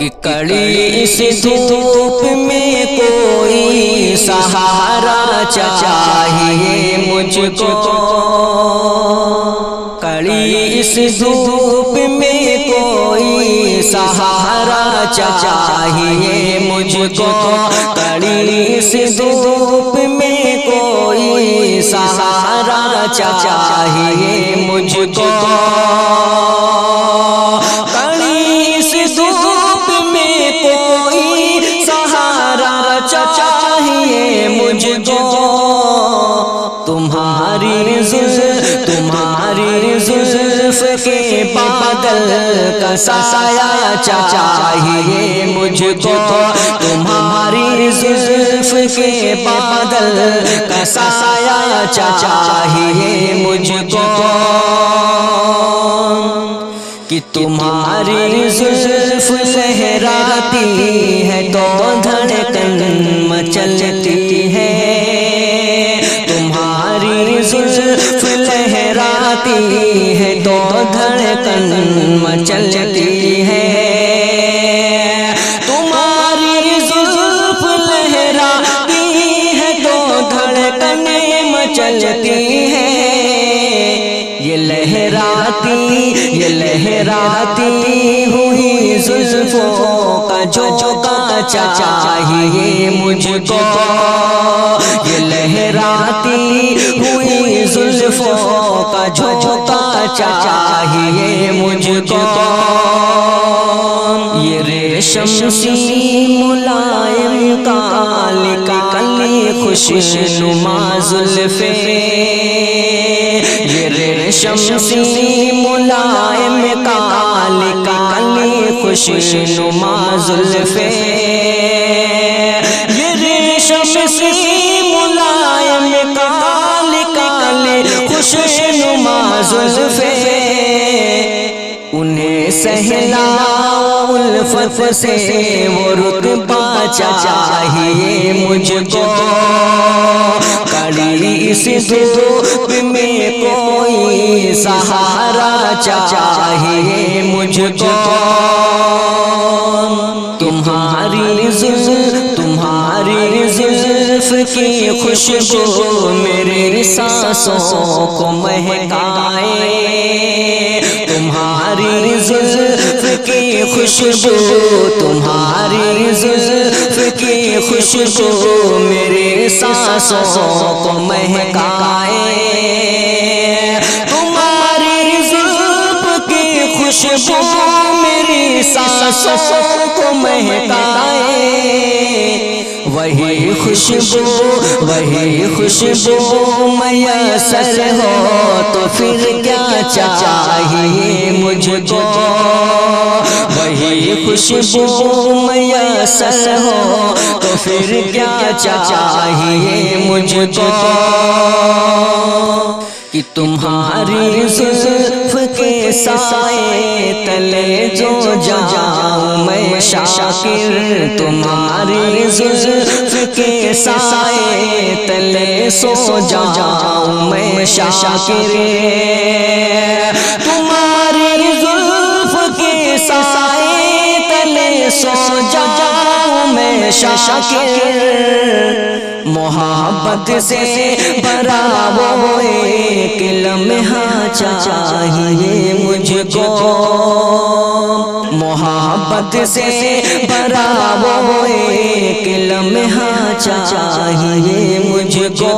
कि कड़ी इस धूप में कोई सहारा चाहिए मुझको, कड़ी इस धूप में कोई सहारा चाहिए मुझको, कड़ी इस धूप में कोई सहारा चाहिए मुझको, कड़ी इस धूप में कोई सहारा चाहिए मुझको, तुम्हारी जुल्फ के बादल का साया चाहिए मुझको, तुम्हारी जुल्फ के बादल का साया चाहिए मुझको, कि तुम्हारी जुल्फ लहराती है तो धड़कन मचलती है, तुम्हारी जुल्फ लहराती है तो धड़कन मचलती है, तुम्हारी जुल्फ लहराती है तो धड़कन मचलती है, ये लहराती हुई जुल्फों का झोंका चाहिए मुझको, ये लहराती हुई जुल्फों का झोंका चाहिए मुझको, ये रेशम सी मुलायम काली काली खुशनुमा जुल्फे, ये रेशम सी मुलायम काली काली खुशनुमा जुल्फे, ये रेशम सी मुलायम काली काली खुशनुमा जुल्फे, उन्हें सहलाओ उल्फत से वो रुतबा चाहिए मुझको, कड़ी इस धूप में कोई सहारा चाहिए मुझको, तुम्हारी जुल्फ की खुशबू मेरे सांसों को महकाए, तुम्हारी जुल्फ की खुशबू, तुम्हारी जुल्फ की खुशबू मेरे सांसों को महकाए, तुम्हारी जुल्फ की खुशबू मेरी सांसों को महकाए, वही खुशबू मैसर हो तो फिर क्या चाहिए मुझको, वही खुशबू मैसर हो तो फिर क्या चाहिए मुझको, कि तुम्हारी जुल्फ के साए तले जो जाऊं मैं शाकिर, तुम्हारी जुल्फ के साए तले सो जाऊं मैं शाकिर, तुम्हारी जुल्फ के साए तले सो जाऊं मैं शाकिर, मोहब्बत से भरा वो एक लम्हा चाहिए मुझको, मोहब्बत से भरा वो एक लम्हा चाहिए मुझको,